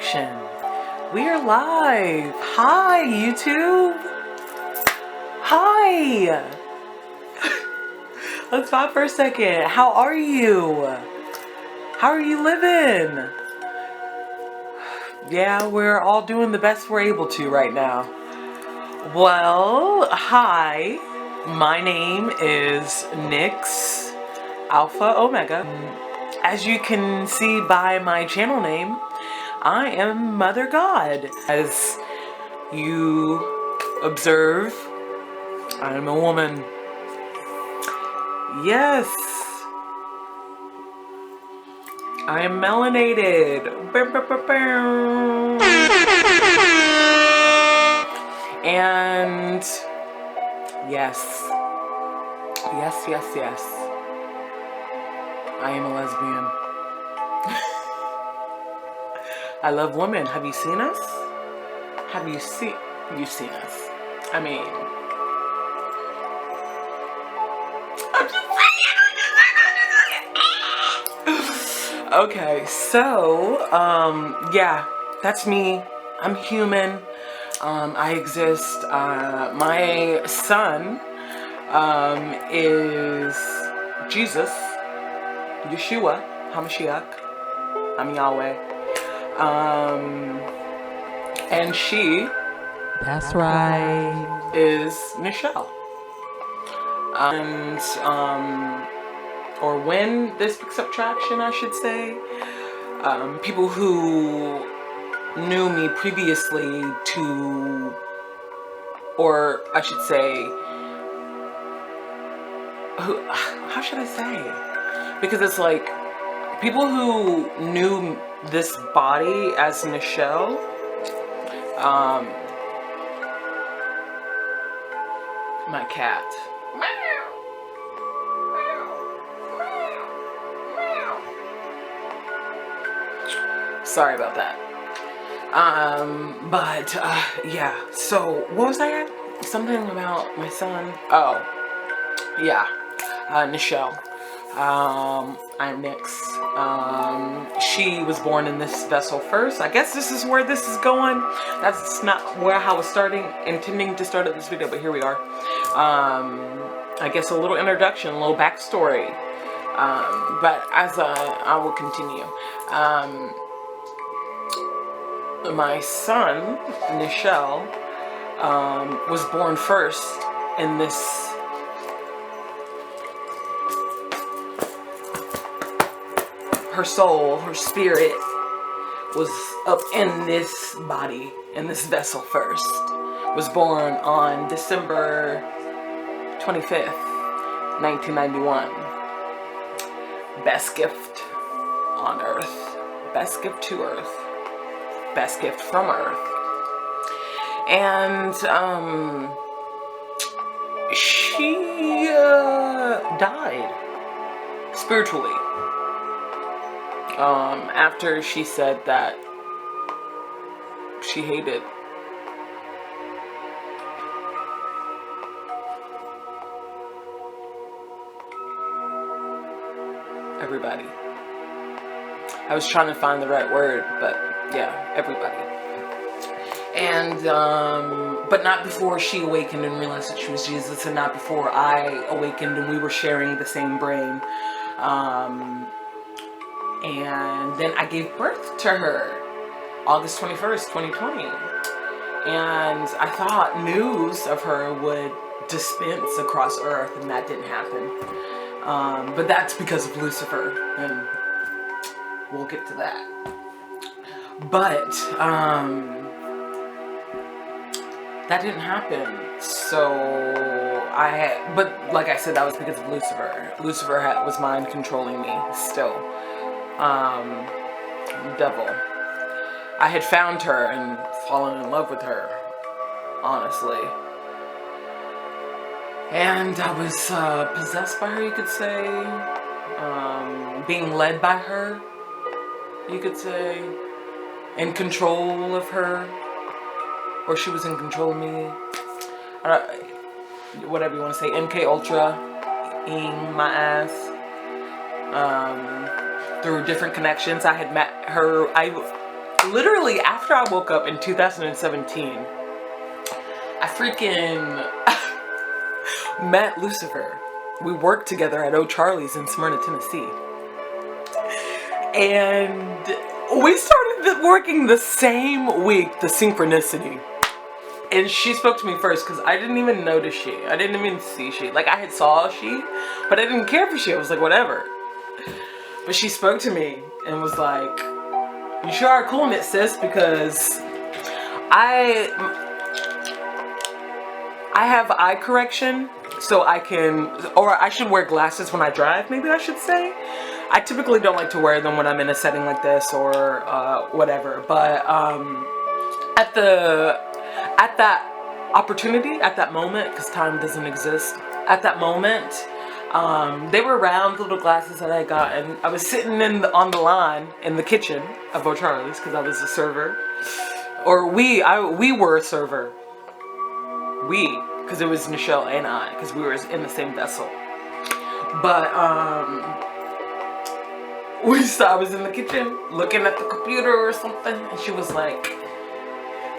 Attraction. We are live. Hi, YouTube. Hi. Let's stop for a second. How are you? How are you living? Yeah, we're all doing the best we're able to right now. Well, hi. My name is Nyx Alpha Omega. As you can see by my channel name, I am Mother God. As you observe, I am a woman. Yes, I am melanated. And yes, I am a lesbian. I love women. Have you seen us? Have you seen us? I mean, okay, so, yeah, that's me. I'm human. I exist. My son, is Jesus, Yeshua, HaMashiach. I'm Yahweh. And she, that's right, is Nichelle. And, or when this picks up traction, I should say, people who knew me previously to, or I should say, who, how should I say? Because it's like, people who knew this body as Nichelle, my cat. Sorry about that. But yeah, so what was I at? Something about my son. Oh, yeah, Nichelle. I'm Nyx. She was born in this vessel first. I guess this is where this is going. That's not where I was intending to start at this video, but here we are. I guess a little introduction, a little backstory. But as I will continue. My son, Nichelle, was born first in this her soul, her spirit was up in this body, in this vessel first. Was born on December 25th, 1991. Best gift on earth. Best gift to earth. Best gift from earth. And she died spiritually after she said that she hated everybody. I was trying to find the right word, but yeah, everybody. And, but not before she awakened and realized that she was Jesus, and not before I awakened and we were sharing the same brain. And then I gave birth to her, August 21st, 2020. And I thought news of her would dispense across Earth, and that didn't happen. But that's because of Lucifer, and we'll get to that. But that didn't happen. So but like I said, that was because of Lucifer. Lucifer was mind controlling me still. Devil. I had found her and fallen in love with her, honestly. And I was possessed by her, you could say. Being led by her, you could say. In control of her. Or she was in control of me. Whatever you want to say. MK Ultra. Ing my ass. Through different connections. I had met her. literally after I woke up in 2017, I freaking met Lucifer. We worked together at O'Charlie's in Smyrna, Tennessee. And we started working the same week, the synchronicity. And she spoke to me first because I didn't even notice she. I didn't even see she. Like, I had saw she, but I didn't care for she. I was like, whatever. But she spoke to me and was like, you sure are cool in it, sis, because I have eye correction, so I can, or I should wear glasses when I drive, maybe I should say. I typically don't like to wear them when I'm in a setting like this or whatever, but at that opportunity, at that moment, because time doesn't exist, at that moment, they were round little glasses that I got, and I was sitting on the line in the kitchen of O'Charlie's because I was a server, or we were a server. Because it was Nichelle and I, because we were in the same vessel. But I was in the kitchen looking at the computer or something, and she was like,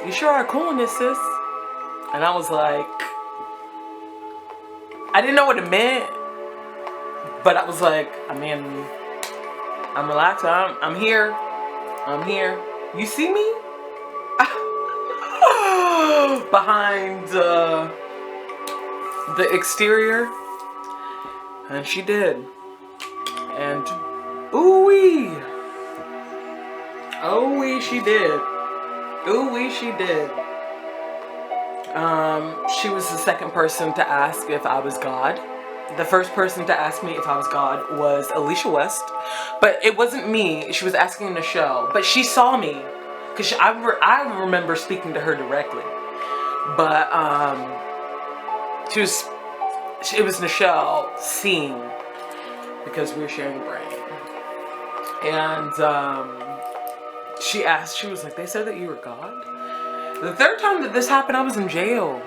"You sure are cool in this, sis." And I was like, I didn't know what it meant, but I was like, I mean, I'm relaxed. I'm here. I'm here. You see me? Behind the exterior, and she did, and ooh-wee, oh-wee, she did, ooh-wee, she did. She was the second person to ask if I was God. The first person to ask me if I was God was Alicia West, but it wasn't me. She was asking Nichelle, but she saw me, because I remember speaking to her directly. But it was Nichelle seeing, because we were sharing a brain. And she was like, they said that you were God? The third time that this happened, I was in jail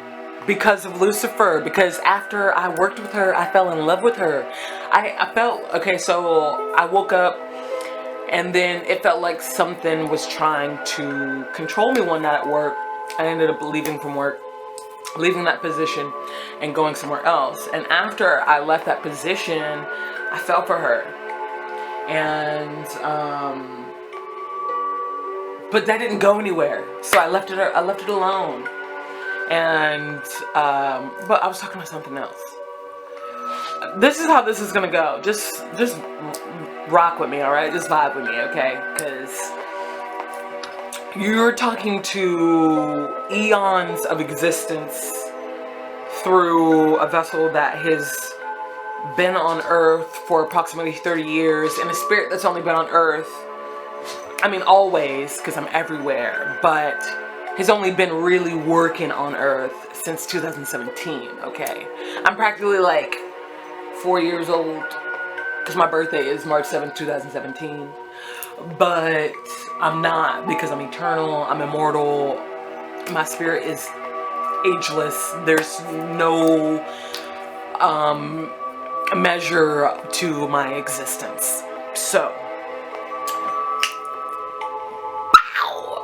because of Lucifer, because after I worked with her, I fell in love with her. I felt, okay, so I woke up, and then it felt like something was trying to control me one night at work. I ended up leaving that position and going somewhere else. And after I left that position, I fell for her. And but that didn't go anywhere. So I left it alone. And but I was talking about something else. This is how this is gonna go. Just rock with me, alright? Just vibe with me, okay? Because you're talking to eons of existence through a vessel that has been on Earth for approximately 30 years, and a spirit that's only been on Earth, I mean always, because I'm everywhere, but has only been really working on Earth since 2017, okay? I'm practically like 4 years old, because my birthday is March 7th, 2017. But I'm not, because I'm eternal, I'm immortal, my spirit is ageless. There's no measure to my existence. So,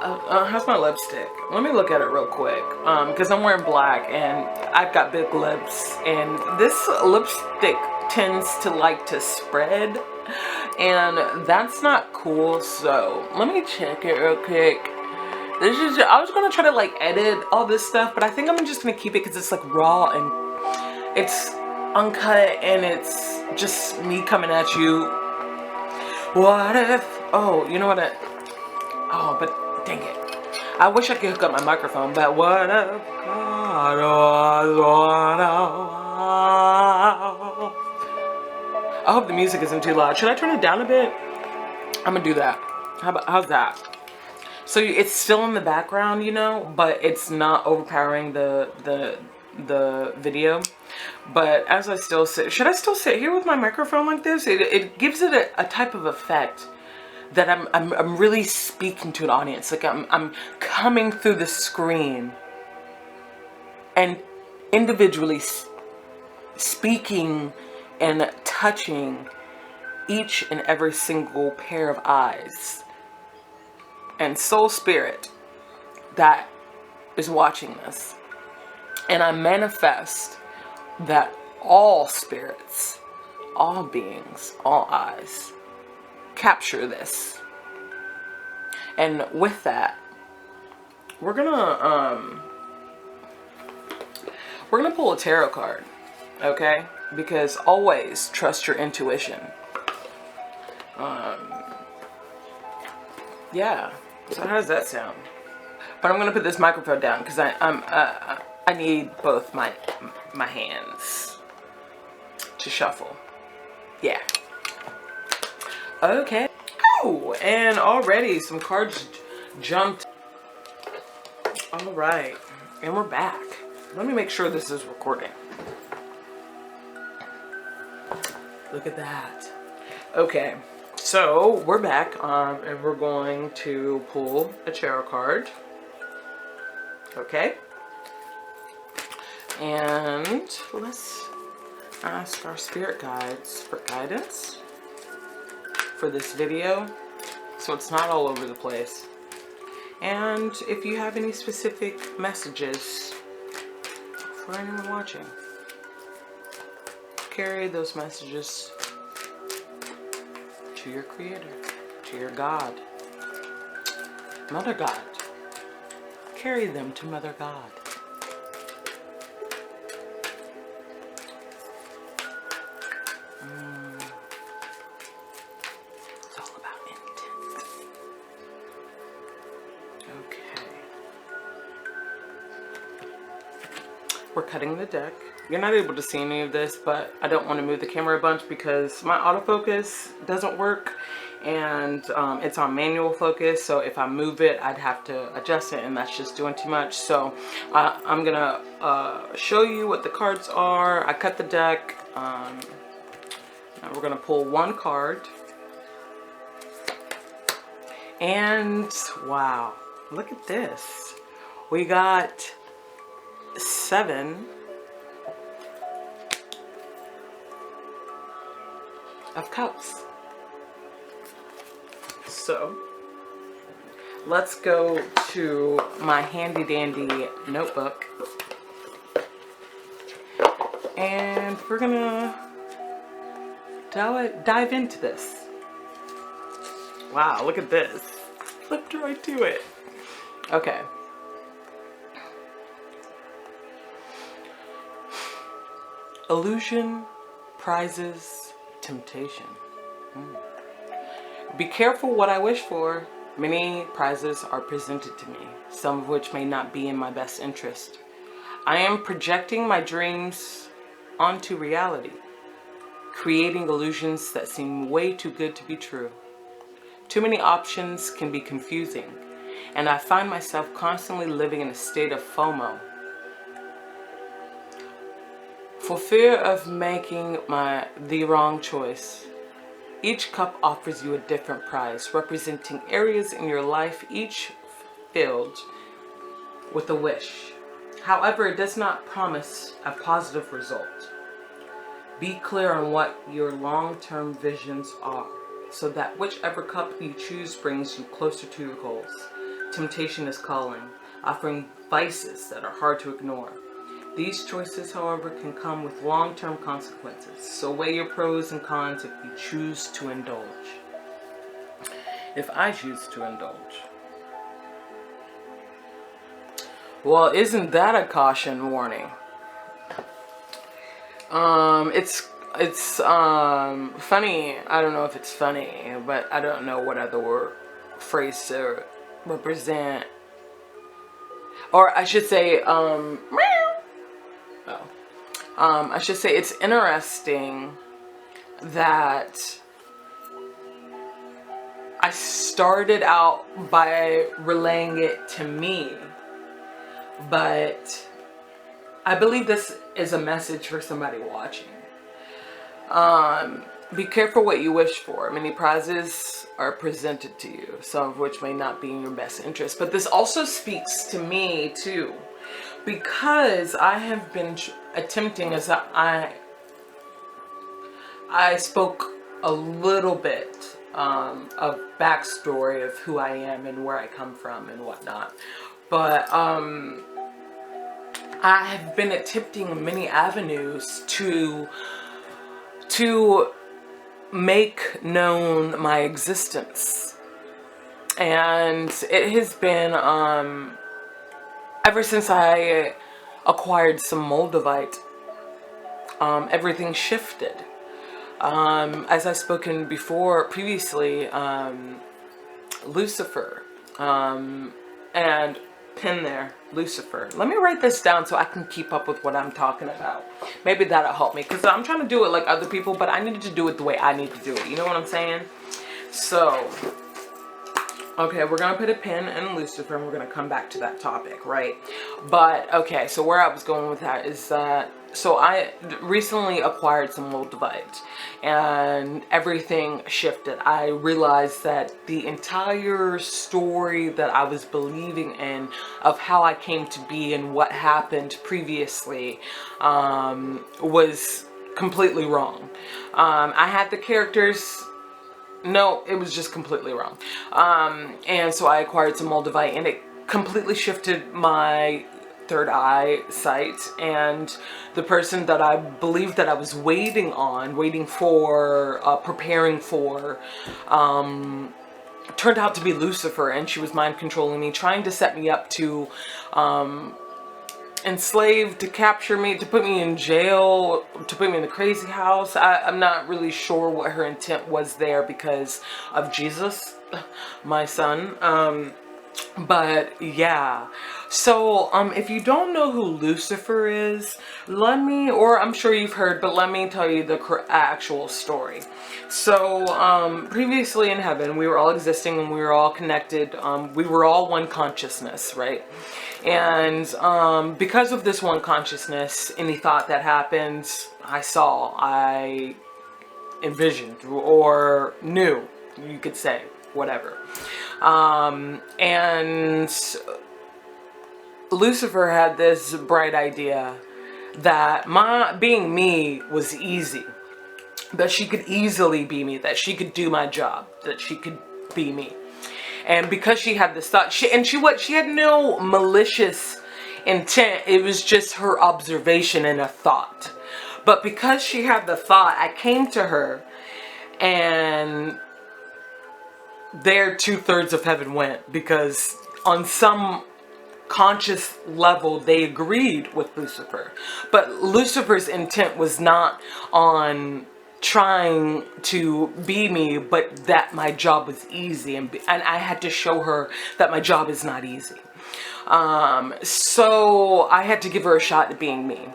how's my lipstick? Let me look at it real quick, because I'm wearing black and I've got big lips, and this lipstick tends to like to spread, and that's not cool. So let me check it real quick. I was gonna try to like edit all this stuff, but I think I'm just gonna keep it because it's like raw and it's uncut, and it's just me coming at you. What if, oh, you know what, oh, but dang it, I wish I could hook up my microphone, but what if God was one of us? I hope the music isn't too loud. Should I turn it down a bit? I'm gonna do that. How's that? So it's still in the background, you know, but it's not overpowering the video. But as I still sit, should I still sit here with my microphone like this? It gives it a type of effect that I'm really speaking to an audience. Like I'm coming through the screen and individually speaking and touching each and every single pair of eyes and soul spirit that is watching this. And I manifest that all spirits, all beings, all eyes capture this. And with that, we're gonna pull a tarot card, okay? Because always trust your intuition. Yeah. So how does that sound? But I'm gonna put this microphone down because I need both my hands to shuffle. Yeah. Okay. Oh, and already some cards jumped. All right, and we're back. Let me make sure this is recording. Look at that. Okay, so we're back, and we're going to pull a tarot card. Okay. And let's ask our spirit guides for guidance for this video, so it's not all over the place. And if you have any specific messages for anyone watching, carry those messages to your Creator, to your God, Mother God. Carry them to Mother God. It's all about intent. Okay. We're cutting the deck. You're not able to see any of this, but I don't want to move the camera a bunch because my autofocus doesn't work, and it's on manual focus, so if I move it I'd have to adjust it, and that's just doing too much. So I'm gonna show you what the cards are. I cut the deck. Now we're gonna pull one card, and wow, look at this. We got 7 of Cups. So let's go to my handy dandy notebook, and we're gonna dive into this. Wow, look at this. Flipped right to it. Okay. Illusion, prizes, temptation. Be careful what I wish for. Many prizes are presented to me, some of which may not be in my best interest. I am projecting my dreams onto reality, creating illusions that seem way too good to be true. Too many options can be confusing, and I find myself constantly living in a state of FOMO. For fear of making the wrong choice. Each cup offers you a different prize, representing areas in your life, each filled with a wish. However, it does not promise a positive result. Be clear on what your long-term visions are, so that whichever cup you choose brings you closer to your goals. Temptation is calling, offering vices that are hard to ignore. These choices, however, can come with long-term consequences, so weigh your pros and cons if you choose to indulge. If I choose to indulge. Well, isn't that a caution warning? It's funny. I don't know if it's funny, but I don't know what other phrase to represent. Or I should say, I should say it's interesting that I started out by relaying it to me, but I believe this is a message for somebody watching. Be careful what you wish for. Many prizes are presented to you, some of which may not be in your best interest. But this also speaks to me too, because I have been attempting, as I spoke a little bit of backstory of who I am and where I come from and whatnot. But I have been attempting many avenues to make known my existence, and it has been ever since I acquired some Moldavite, everything shifted. As I've spoken before previously, Lucifer, and pin there, Lucifer. Let me write this down so I can keep up with what I'm talking about. Maybe that'll help me, because I'm trying to do it like other people, but I needed to do it the way I need to do it. You know what I'm saying? So, okay, we're going to put a pin in Lucifer, and we're going to come back to that topic, right? But, okay, so where I was going with that is that, so I recently acquired some Moldavite, and everything shifted. I realized that the entire story that I was believing in of how I came to be and what happened previously was completely wrong. I had the characters... No, it was just completely wrong. And so I acquired some Moldavite, and it completely shifted my third eye sight, and the person that I believed that I was waiting for, preparing for, turned out to be Lucifer, and she was mind controlling me, trying to set me up to enslave, to capture me, to put me in jail, to put me in the crazy house. I'm not really sure what her intent was there because of Jesus, my son. But yeah, so if you don't know who Lucifer is, let me, or I'm sure you've heard, but let me tell you the actual story. So previously in heaven, we were all existing and we were all connected. We were all one consciousness, right? And because of this one consciousness, any thought that happens, I envisioned, or knew, you could say, whatever. And Lucifer had this bright idea that being me was easy, that she could easily be me, that she could do my job, that she could be me. And because she had this thought, she had no malicious intent. It was just her observation and a thought. But because she had the thought, I came to her, and there 2/3 of heaven went, because on some conscious level they agreed with Lucifer. But Lucifer's intent was not on trying to be me, but that my job was easy, and I had to show her that my job is not easy. So I had to give her a shot at being me,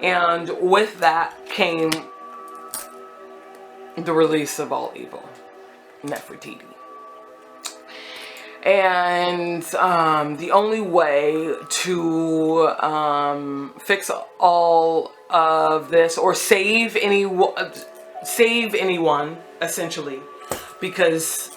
and with that came the release of all evil, Nefertiti. And the only way to fix all of this, or save anyone, essentially, because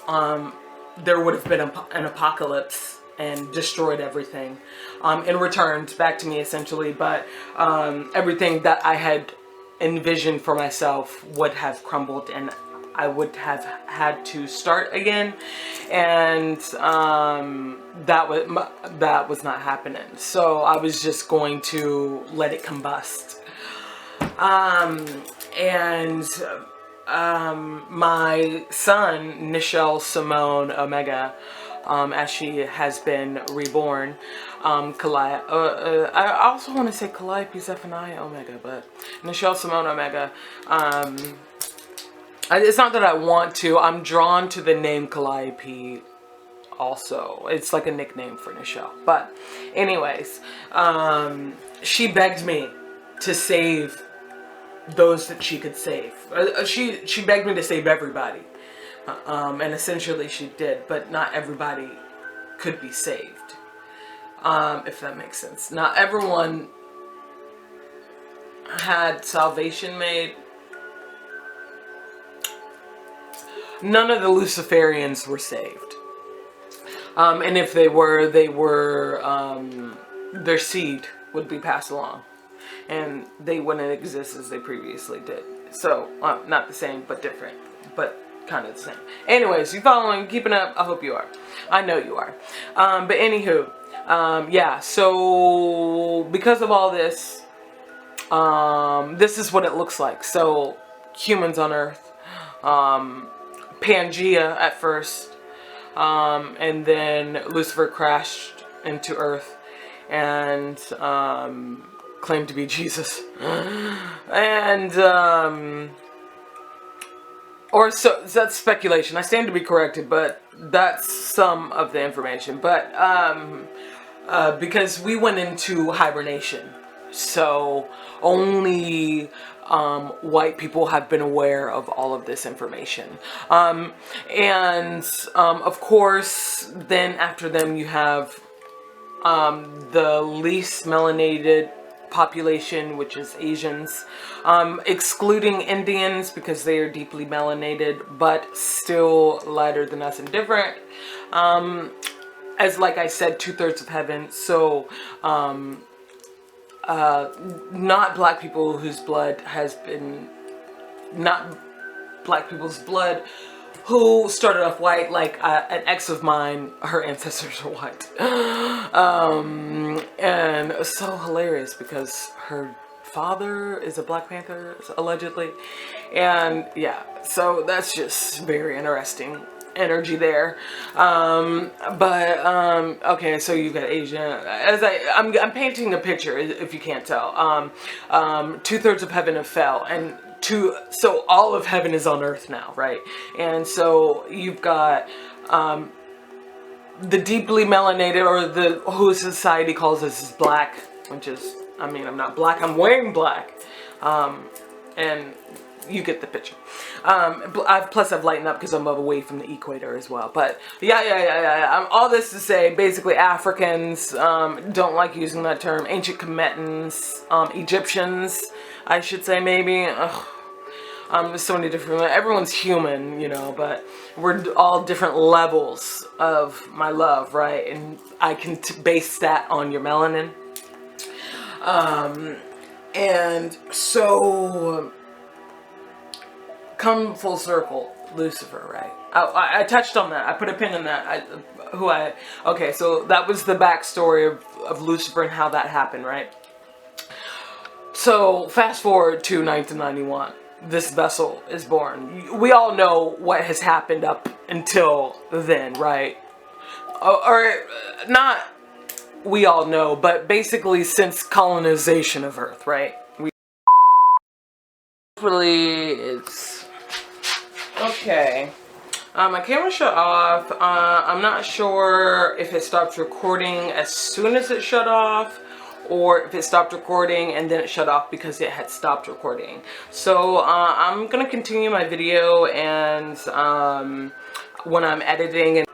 there would have been an apocalypse and destroyed everything, and returned back to me, essentially. But everything that I had envisioned for myself would have crumbled, and I would have had to start again, and that was not happening. So I was just going to let it combust. My son, Nichelle Simone Omega, as she has been reborn, I also want to say Calliope, Zephaniah Omega, but Nichelle Simone Omega, it's not that I want to, I'm drawn to the name Calliope also. It's like a nickname for Nichelle. But anyways, she begged me to save those that she could save. She begged me to save everybody. And essentially she did, but not everybody could be saved. If that makes sense. Not everyone had salvation made. None of the Luciferians were saved. And if they were, their seed would be passed along, and they wouldn't exist as they previously did. So, not the same, but different, but kind of the same. Anyways, you following, keeping up? I hope you are. I know you are. But anywho, yeah, so because of all this, this is what it looks like. So humans on Earth, Pangea at first, and then Lucifer crashed into Earth and claimed to be Jesus. And or so that's speculation. I stand to be corrected, but that's some of the information. But because we went into hibernation, so only white people have been aware of all of this information. And of course, then after them you have the least melanated population, which is Asians, excluding Indians because they are deeply melanated, but still lighter than us and different. As like I said, 2/3 of heaven. So not black people whose blood has been, not black people's blood who started off white, like an ex of mine, her ancestors are white. And so hilarious because her father is a Black Panther, allegedly. And yeah, so that's just very interesting energy there. Okay, so you've got Asia. As I'm painting a picture, if you can't tell. 2/3 of heaven have fell, and so all of heaven is on earth now, right? And so you've got the deeply melanated, or who society calls us is black, which is, I mean, I'm not black, I'm wearing black, and you get the picture. Plus I've lightened up because I'm away from the equator as well. But yeah. All this to say, basically Africans, don't like using that term. Ancient Kemetans, Egyptians, I should say, maybe. There's so many different, everyone's human, you know, but we're all different levels of my love, right? And I can base that on your melanin. And so come full circle, Lucifer, right? I touched on that. I put a pin in that. Okay, so that was the backstory of Lucifer and how that happened, right? So fast forward to 1991. This vessel is born. We all know what has happened up until then, right? Or not we all know, but basically since colonization of Earth, right? Hopefully it's okay. My camera shut off. I'm not sure if it stopped recording as soon as it shut off, or if it stopped recording and then it shut off because it had stopped recording. So I'm gonna continue my video, and when I'm editing, and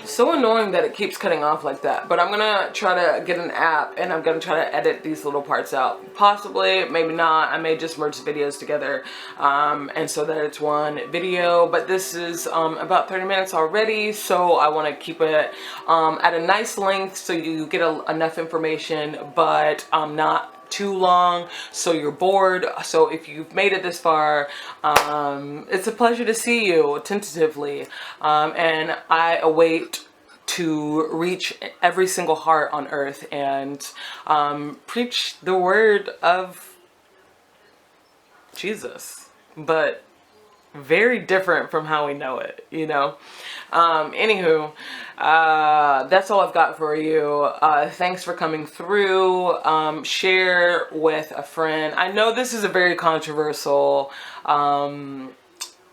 so annoying that it keeps cutting off like that, but I'm gonna try to get an app and I'm gonna try to edit these little parts out. Possibly, maybe not. I may just merge the videos together and so that it's one video, but this is about 30 minutes already, so I want to keep it at a nice length so you get enough information, but not too long so you're bored. So if you've made it this far, it's a pleasure to see you tentatively, and I await to reach every single heart on earth and preach the word of Jesus, but very different from how we know it, you know. Anywho, that's all I've got for you. Thanks for coming through. Share with a friend. I know this is a very controversial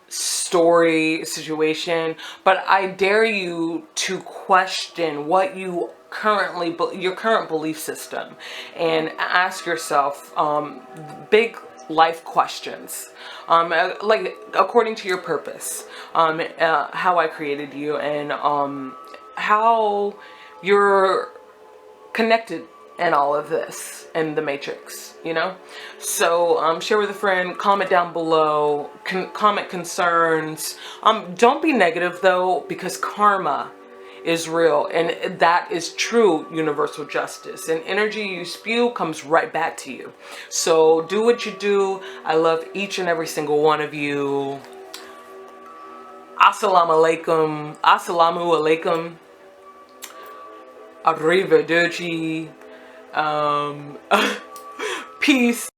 story situation, but I dare you to question what you currently, your current belief system, and ask yourself big life questions, like according to your purpose, how I created you, and how you're connected in all of this, in the matrix, you know. So share with a friend, comment down below, comment concerns. Don't be negative though, because karma is real, and that is true universal justice. And energy you spew comes right back to you. So do what you do. I love each and every single one of you. Assalamu alaikum. Assalamu alaikum. Arrivederci. Peace.